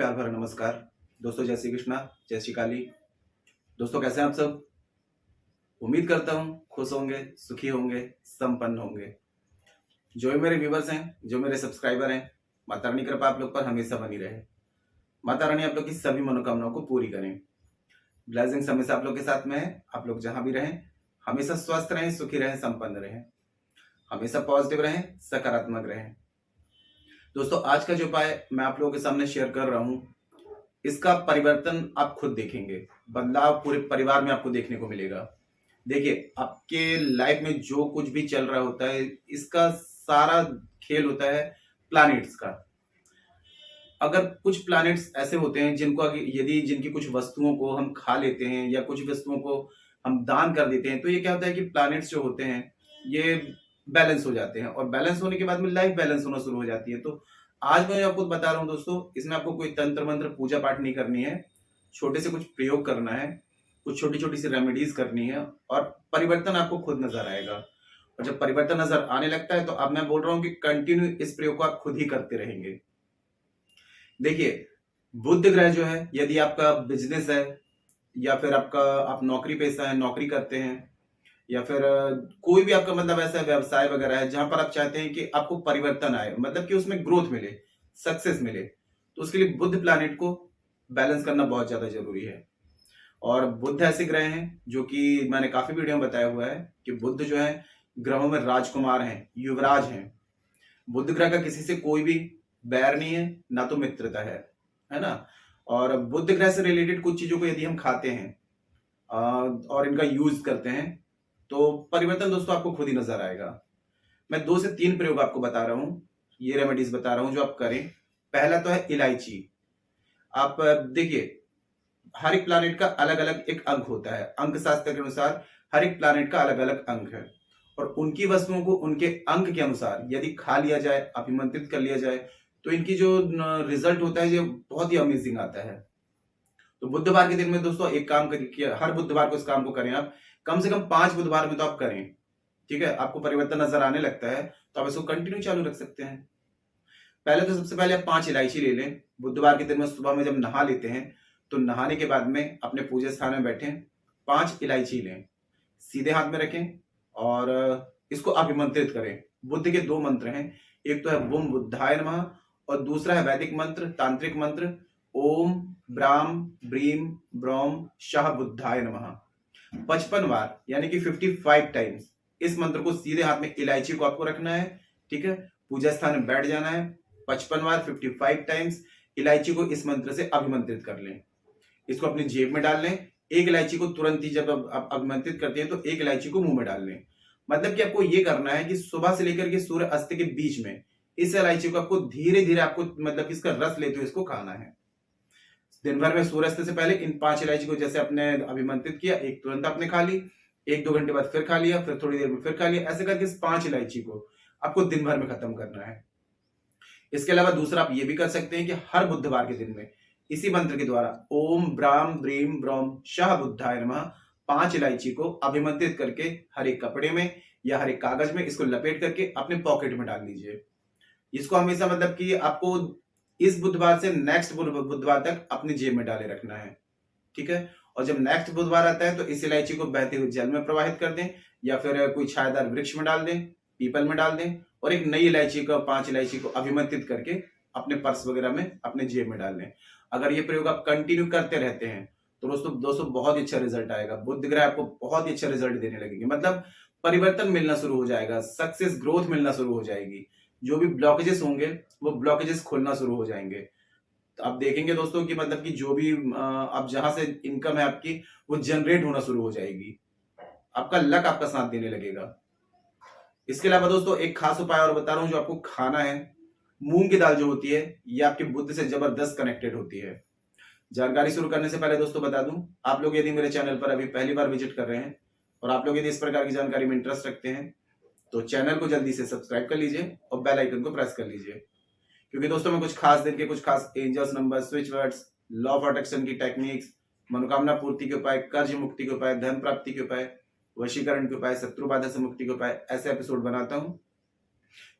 प्यार भरा नमस्कार। दोस्तों जय श्री कृष्णा, जय श्री काली। दोस्तों कैसे हैं आप सब? उम्मीद करता हूँ खुश होंगे, सुखी होंगे, संपन्न होंगे। जो भी मेरे व्यूवर्स हैं, जो मेरे सब्सक्राइबर हैं, माता रानी कृपा आप लोग पर हमेशा बनी रहे। माता रानी आप लोग की सभी मनोकामनाओं को पूरी करें। ब्लेसिंग्स हमेशा आप लोग के साथ में है। आप लोग जहां भी रहें हमेशा स्वस्थ रहें, सुखी रहें, संपन्न रहें, हमेशा पॉजिटिव रहें, सकारात्मक रहें। दोस्तों आज का जो उपाय मैं आप लोगों के सामने शेयर कर रहा हूं, इसका परिवर्तन आप खुद देखेंगे। बदलाव पूरे परिवार में आपको देखने को मिलेगा। देखिए आपके लाइफ में जो कुछ भी चल रहा होता है, इसका सारा खेल होता है प्लैनेट्स का। अगर कुछ प्लैनेट्स ऐसे होते हैं यदि जिनकी कुछ वस्तुओं को हम खा लेते हैं या कुछ वस्तुओं को हम दान कर देते हैं, तो ये क्या होता है कि प्लैनेट्स जो होते हैं ये बैलेंस हो जाते हैं, और बैलेंस होने के बाद में लाइफ बैलेंस होना शुरू हो जाती है। तो आज मैं आपको बता रहा हूं दोस्तों, इसमें आपको कोई तंत्र मंत्र पूजा पाठ नहीं करनी है, छोटे से कुछ प्रयोग करना है, कुछ छोटी छोटी सी रेमेडीज करनी है, और परिवर्तन आपको खुद नजर आएगा। और जब परिवर्तन नजर आने लगता है तो अब मैं बोल रहा हूं कि कंटिन्यू इस प्रयोग को आप खुद ही करते रहेंगे। देखिए बुध ग्रह जो है, यदि आपका बिजनेस है या फिर आप नौकरी पेशा है, नौकरी करते हैं, या फिर कोई भी आपका मतलब ऐसा व्यवसाय वगैरह है जहां पर आप चाहते हैं कि आपको परिवर्तन आए, मतलब कि उसमें ग्रोथ मिले, सक्सेस मिले, तो उसके लिए बुध प्लैनेट को बैलेंस करना बहुत ज्यादा जरूरी है। और बुध ऐसे ग्रह हैं जो कि मैंने काफी वीडियो में बताया हुआ है कि बुध जो है ग्रहों में राजकुमार हैं, युवराज हैं। बुध ग्रह का किसी से कोई भी बैर नहीं है, ना तो मित्रता है ना। और बुध ग्रह से रिलेटेड कुछ चीजों को यदि हम खाते हैं और इनका यूज करते हैं तो परिवर्तन दोस्तों आपको खुद ही नजर आएगा। मैं 2 से 3 प्रयोग आपको बता रहा हूं, ये रेमेडीज बता रहा हूं जो आप करें। पहला तो है इलायची। आप देखिए हर एक प्लैनेट का अलग अलग एक अंक होता है। अंक शास्त्र के अनुसार हर एक प्लैनेट का अलग अलग अंक है, और उनकी वस्तुओं को उनके अंक के अनुसार यदि खा लिया जाए, अभिमंत्रित कर लिया जाए, तो इनकी जो रिजल्ट होता है ये बहुत ही अमेजिंग आता है। तो बुधवार के दिन में दोस्तों एक काम करिए, हर बुधवार को इस काम को करें आप, कम से कम 5 बुधवार में तो आप करें। ठीक है, आपको परिवर्तन नजर आने लगता है तो आप इसको कंटिन्यू चालू रख सकते हैं। पहले तो सबसे पहले आप 5 इलायची ले लें। बुधवार के दिन में सुबह में जब नहा लेते हैं तो नहाने के बाद में अपने पूजा स्थान में बैठे 5 इलायची लें, सीधे हाथ में रखें और इसको अभिमंत्रित करें। बुद्ध के 2 मंत्र हैं, एक तो है बुम बुद्धाय नमः और दूसरा है वैदिक मंत्र, तांत्रिक मंत्र, ओम ब्राम ब्रीम ब्रोम शाह बुद्धाय नमः। 55 बार यानी कि 55 टाइम्स इस मंत्र को सीधे हाथ में इलायची को आपको रखना है। ठीक है, पूजा स्थान में बैठ जाना है, 55 बार 55 टाइम्स इलायची को इस मंत्र से अभिमंत्रित कर लें। इसको अपनी जेब में डाल लें। एक इलायची को तुरंत ही जब आप अभिमंत्रित करते हैं तो एक इलायची को मुंह में डाल लें। मतलब कि आपको ये करना है कि सुबह से लेकर के सूर्य अस्त के बीच में इस इलायची को आपको धीरे धीरे आपको मतलब इसका रस लेते हुए इसको खाना है। दिन भर में सूर्यास्त से पहले इन 5 इलायची को जैसे आपने अभिमंत्रित किया, एक तुरंत आपने खा ली, 1-2 घंटे बाद फिर खा लिया, फिर थोड़ी देर में फिर खा लिया, ऐसे करके इस 5 इलायची को आपको दिन भर में खत्म करना है। इसके अलावा दूसरा आप ये भी कर सकते हैं कि हर बुधवार के दिन में इसी मंत्र के द्वारा ओम ब्राम ब्रीम ब्रोम शाह बुद्धाय नमः 5 इलायची को अभिमंत्रित करके हर एक कपड़े में या हर एक कागज में इसको लपेट करके अपने पॉकेट में डाल लीजिए। इसको हमेशा मतलब कि आपको इस बुधवार से नेक्स्ट बुधवार तक अपनी जेब में डाले रखना है। ठीक है, और जब नेक्स्ट बुधवार आता है तो इस इलायची को बहते हुए जल में प्रवाहित कर दें, या फिर कोई छायादार वृक्ष में डाल दें, पीपल में डाल दें, और एक नई इलायची को 5 इलायची को अभिमंत्रित करके अपने पर्स वगैरह में अपने जेब में डाल लें। अगर ये प्रयोग आप कंटिन्यू करते रहते हैं तो दोस्तों बहुत ही अच्छा रिजल्ट आएगा। बुध ग्रह आपको बहुत ही अच्छा रिजल्ट देने लगेंगे, मतलब परिवर्तन मिलना शुरू हो जाएगा, सक्सेस ग्रोथ मिलना शुरू हो जाएगी। जो भी ब्लॉकेजेस होंगे वो ब्लॉकेजेस खुलना शुरू हो जाएंगे। तो आप देखेंगे दोस्तों कि मतलब कि जो भी आप जहां से इनकम है आपकी वो जनरेट होना शुरू हो जाएगी। आपका लक आपका साथ देने लगेगा। इसके अलावा दोस्तों एक खास उपाय और बता रहा हूं जो आपको खाना है। मूंग की दाल जो होती है ये आपके बुद्ध से जबरदस्त कनेक्टेड होती है। जानकारी शुरू करने से पहले दोस्तों बता दूं, आप लोग यदि मेरे चैनल पर अभी पहली बार विजिट कर रहे हैं और आप लोग यदि इस प्रकार की जानकारी में इंटरेस्ट रखते हैं तो चैनल को जल्दी से सब्सक्राइब कर लीजिए और बेल आइकन को प्रेस कर लीजिए, क्योंकि दोस्तों मैं कुछ खास दिन के कुछ खास angels number, switch words, law of attraction की टेक्निक्स, मनोकामना पूर्ति के उपाय, कर्ज मुक्ति के उपाय, धन प्राप्ति के उपाय, वशीकरण के उपाय, शत्रु बाधा से मुक्ति के उपाय, ऐसे एपिसोड बनाता हूं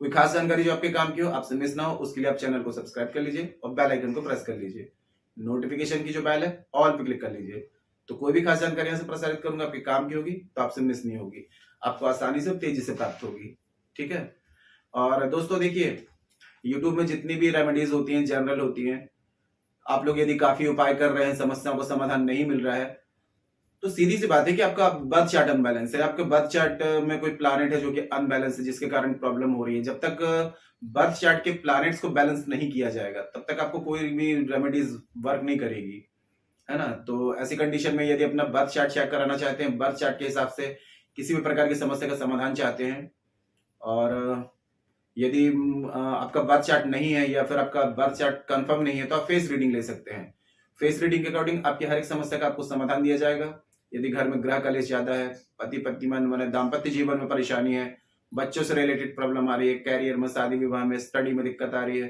कोई खास जानकारी जो आपके काम की हो, आपसे मिस ना हो, उसके लिए आप चैनल को सब्सक्राइब कर लीजिए और बेल आइकन को प्रेस कर लीजिए। नोटिफिकेशन की जो बेल है ऑल पे क्लिक कर लीजिए, तो कोई भी खास जानकारी यहाँ से प्रसारित करूंगा आपके काम की होगी तो आपसे मिस नहीं होगी, आपको आसानी से तेजी से प्राप्त होगी। ठीक है। और दोस्तों देखिए, यूट्यूब में जितनी भी रेमेडीज होती हैं, जनरल होती हैं, आप लोग यदि काफी उपाय कर रहे हैं, समस्याओं का समाधान नहीं मिल रहा है, तो सीधी सी बात है कि आपका बर्थ चार्ट अनबैलेंस है। आपके बर्थ चार्ट में कोई प्लैनेट है जो कि अनबैलेंस है, जिसके कारण प्रॉब्लम हो रही है। जब तक बर्थ चार्ट के प्लैनेट्स को बैलेंस नहीं किया जाएगा, तब तक आपको कोई भी रेमेडीज वर्क नहीं करेगी, है ना। तो ऐसी कंडीशन में यदि अपना बर्थ चार्ट चेक कराना चाहते हैं, बर्थ चार्ट के हिसाब से किसी भी प्रकार की समस्या का समाधान चाहते हैं, और यदि आपका बर्थ चार्ट नहीं है या फिर आपका बर्थ चार्ट कंफर्म नहीं है, तो आप फेस रीडिंग ले सकते हैं। फेस रीडिंग के अकॉर्डिंग आपकी हर एक समस्या का आपको समाधान दिया जाएगा। यदि घर में ग्रह कलेश ज्यादा है, पति पत्नी में दाम्पत्य जीवन में परेशानी है, बच्चों से रिलेटेड प्रॉब्लम आ रही है, कैरियर में, शादी विवाह में, स्टडी में दिक्कत आ रही है,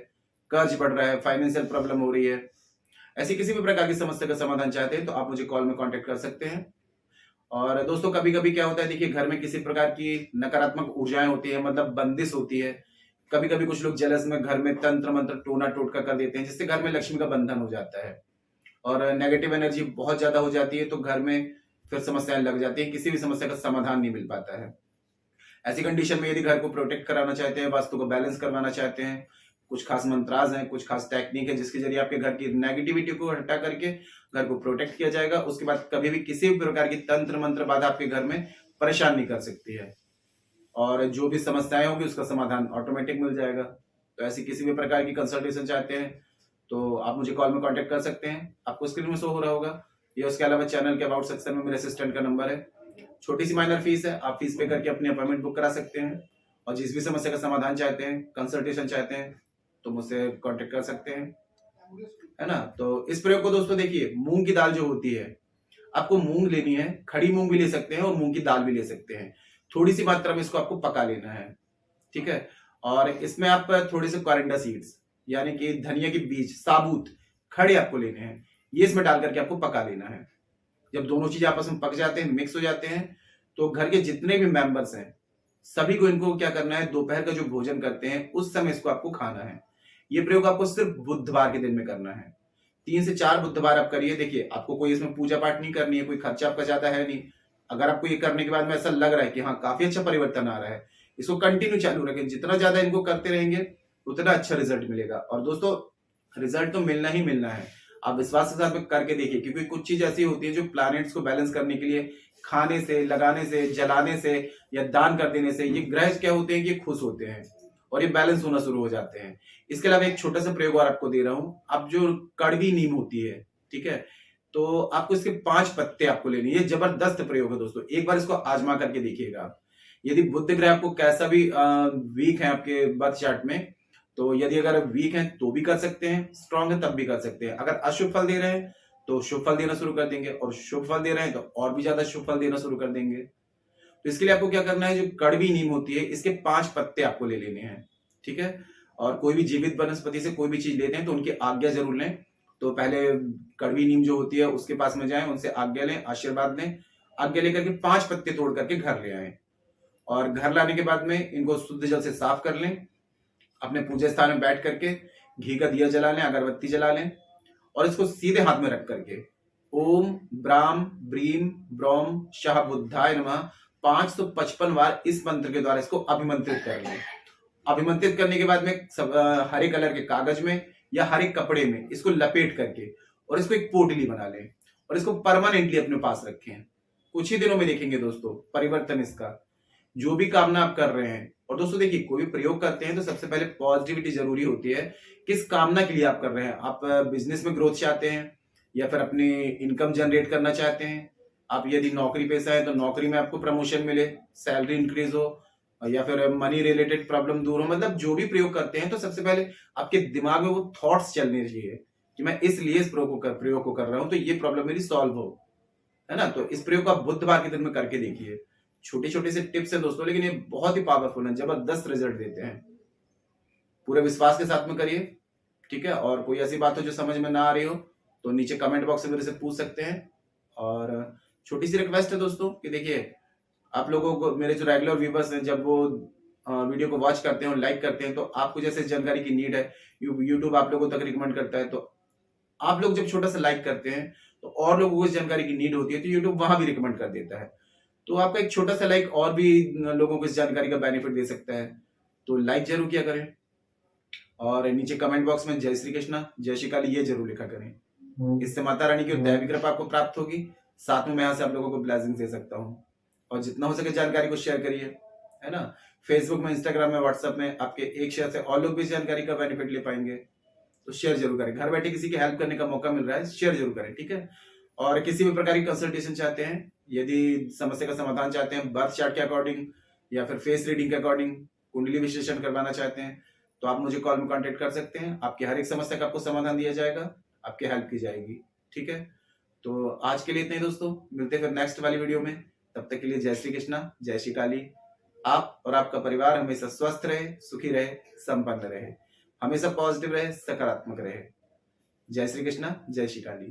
कर्ज बढ़ रहा है, फाइनेंशियल प्रॉब्लम हो रही है, ऐसी किसी भी प्रकार की समस्या का समाधान चाहते हैं तो आप मुझे कॉल में कांटेक्ट कर सकते हैं। और दोस्तों कभी कभी क्या होता है, देखिए घर में किसी प्रकार की नकारात्मक ऊर्जाएं होती है, मतलब बंदिश होती है। कभी कभी कुछ लोग जेलस में घर में तंत्र मंत्र टोना टोटका कर देते हैं, जिससे घर में लक्ष्मी का बंधन हो जाता है और नेगेटिव एनर्जी बहुत ज्यादा हो जाती है, तो घर में फिर समस्याएं लग जाती है, किसी भी समस्या का समाधान नहीं मिल पाता है। ऐसी कंडीशन में यदि घर को प्रोटेक्ट कराना चाहते हैं, वास्तु को बैलेंस करवाना चाहते हैं, कुछ खास मंत्राज हैं, कुछ खास टेक्निक है जिसके जरिए आपके घर की नेगेटिविटी को हटा करके घर को प्रोटेक्ट किया जाएगा। उसके बाद कभी भी किसी भी प्रकार की तंत्र मंत्र बाधा आपके घर में परेशान नहीं कर सकती है, और जो भी समस्याएं होंगी उसका समाधान ऑटोमेटिक मिल जाएगा। तो ऐसी किसी भी प्रकार की कंसल्टेशन चाहते हैं तो आप मुझे कॉल में कांटेक्ट कर सकते हैं, आपको स्क्रीन में शो हो रहा होगा। ये उसके अलावा चैनल के अबाउट सेक्शन में मेरे असिस्टेंट का नंबर है, छोटी सी माइनर फीस है, आप फीस पे करके अपनी अपॉइंटमेंट बुक करा सकते हैं, और जिस भी समस्या का समाधान चाहते हैं, कंसल्टेशन चाहते हैं, तो मुझसे कांटेक्ट कर सकते हैं, है ना। तो इस प्रयोग को दोस्तों देखिए, मूंग की दाल जो होती है, आपको मूंग लेनी है, खड़ी मूंग भी ले सकते हैं और मूंग की दाल भी ले सकते हैं, थोड़ी सी मात्रा में इसको आपको पका लेना है। ठीक है। और इसमें आप थोड़े से कोरिएंडर सीड्स यानी कि धनिया के बीज साबुत खड़े आपको लेने हैं, ये इसमें डाल करके आपको पका लेना है। जब दोनों चीज आपस में पक जाते हैं, मिक्स हो जाते हैं, तो घर के जितने भी मेंबर्स हैं सभी को इनको क्या करना है, दोपहर का जो भोजन करते हैं उस समय इसको आपको खाना है। ये प्रयोग आपको सिर्फ बुधवार के दिन में करना है, 3 से 4 बुधवार आप करिए। देखिए आपको कोई इसमें पूजा पाठ नहीं करनी है, कोई खर्चा आपका ज्यादा है नहीं। अगर आपको ये करने के बाद में ऐसा लग रहा है कि हाँ काफी अच्छा परिवर्तन आ रहा है, इसको कंटिन्यू चालू रखें, जितना ज्यादा इनको करते रहेंगे उतना अच्छा रिजल्ट मिलेगा। और दोस्तों रिजल्ट तो मिलना ही मिलना है, आप विश्वास के साथ में करके देखिए, क्योंकि कुछ चीज ऐसी होती है जो प्लैनेट्स को बैलेंस करने के लिए खाने से, लगाने से, जलाने से या दान कर देने से ये ग्रह क्या होते हैं कि खुश होते हैं और ये बैलेंस होना शुरू हो जाते हैं। इसके अलावा एक छोटा सा प्रयोग और आपको दे रहा हूं, अब जो कड़वी नीम होती है, ठीक है, तो आपको इसके 5 पत्ते आपको लेने, ये जबरदस्त प्रयोग है दोस्तों, एक बार इसको आजमा करके देखिएगा आप। यदि बुध ग्रह आपको कैसा भी वीक है आपके बर्थ चार्ट में, तो यदि अगर वीक है तो भी कर सकते हैं, स्ट्रांग है तब भी कर सकते हैं। अगर अशुभ फल दे रहे हैं तो शुभ फल देना शुरू कर देंगे, और शुभ फल दे रहे हैं तो और भी ज्यादा शुभ फल देना शुरू कर देंगे। तो इसके लिए आपको क्या करना है, जो कड़वी नीम होती है इसके 5 पत्ते आपको ले लेने हैं। ठीक है। और कोई भी जीवित वनस्पति से कोई भी चीज लेते हैं तो उनकी आज्ञा जरूर लें। तो पहले कड़वी नीम जो होती है उसके पास में जाएं, उनसे आज्ञा लें, आशीर्वाद लें, आज्ञा लेकर के 5 पत्ते तोड़ करके घर ले आए, और घर लाने के बाद में इनको शुद्ध जल से साफ कर लें, अपने पूजा स्थान में बैठ करके घी का दिया जला लें, अगरबत्ती जला लें, और इसको सीधे हाथ में रख करके ओम ब्राम ब्रीम ब्रोम शाह बुद्धाय नमः 555 बार इस मंत्र के द्वारा इसको अभिमंत्रित कर लें। अभिमंत्रित करने के बाद में हरे कलर के कागज में या हरे कपड़े में इसको लपेट करके और इसको एक पोटली बना लें और इसको परमानेंटली अपने पास रखें। कुछ ही दिनों में देखेंगे दोस्तों परिवर्तन इसका, जो भी कामना आप कर रहे हैं। और दोस्तों देखिए कोई भी प्रयोग करते हैं तो सबसे पहले पॉजिटिविटी जरूरी होती है, किस कामना के लिए आप कर रहे हैं। आप बिजनेस में ग्रोथ चाहते हैं या फिर अपनी इनकम जनरेट करना चाहते हैं, आप यदि नौकरी पेशा है तो नौकरी में आपको प्रमोशन मिले, सैलरी इंक्रीज हो, या फिर मनी रिलेटेड प्रॉब्लम दूर हो, मतलब जो भी प्रयोग करते हैं तो सबसे पहले आपके दिमाग में वो थॉट्स चलने चाहिए कि मैं इसलिए इस प्रयोग को कर रहा हूं तो ये प्रॉब्लम मेरी सॉल्व हो, है ना। तो इस प्रयोग को आप बुधवार के दिन में करके देखिए। छोटे छोटे से टिप्स हैं दोस्तों, लेकिन ये बहुत ही पावरफुल है, जबरदस्त रिजल्ट देते हैं। पूरे विश्वास के साथ में करिए, ठीक है। और कोई ऐसी बात हो जो समझ में ना आ रही हो तो नीचे कमेंट बॉक्स में मेरे से पूछ सकते हैं। और छोटी सी रिक्वेस्ट है दोस्तों कि देखिए आप लोगों को, मेरे जो रेगुलर व्यूवर्स हैं, जब वो वीडियो को वॉच करते हैं और लाइक करते हैं तो आपको जैसे जानकारी की नीड है, यूट्यूब आप लोगों तक रिकमेंड करता है, तो आप लोग जब छोटा सा लाइक करते हैं तो और लोगों को इस जानकारी की नीड होती है तो यूट्यूब वहां भी रिकमेंड कर देता है। तो आपका एक छोटा सा लाइक और भी लोगों को इस जानकारी का बेनिफिट दे सकता है, तो लाइक जरूर किया करें और नीचे कमेंट बॉक्स में जय श्री कृष्णा जय श्री काली ये जरूर लिखा करें। इससे माता रानी की दया कृपा आपको प्राप्त होगी, साथ में मैं यहाँ से आप लोगों को ब्लेसिंग दे सकता हूँ। और जितना हो सके जानकारी को शेयर करिए, है ना। फेसबुक में, इंस्टाग्राम में, व्हाट्सएप में आपके एक शेयर से और लोग भी जानकारी का बेनिफिट ले पाएंगे, तो शेयर जरूर करें। घर बैठे किसी की हेल्प करने का मौका मिल रहा है, शेयर जरूर करें, ठीक है। और किसी भी प्रकार की कंसल्टेशन चाहते हैं, यदि समस्या का समाधान चाहते हैं बर्थ चार्ट के अकॉर्डिंग या फिर फेस रीडिंग के अकॉर्डिंग, कुंडली विश्लेषण करवाना चाहते हैं, तो आप मुझे कॉल में कांटेक्ट कर सकते हैं। आपकी हर एक समस्या का आपको समाधान दिया जाएगा, आपकी हेल्प की जाएगी, ठीक है। तो आज के लिए इतना ही दोस्तों, मिलते हैं फिर नेक्स्ट वाली वीडियो में। तब तक के लिए जय श्री कृष्णा जय श्री काली। आप और आपका परिवार हमेशा स्वस्थ रहे, सुखी रहे, संपन्न रहे, हमेशा पॉजिटिव रहे, सकारात्मक रहे। जय श्री कृष्णा जय श्री काली।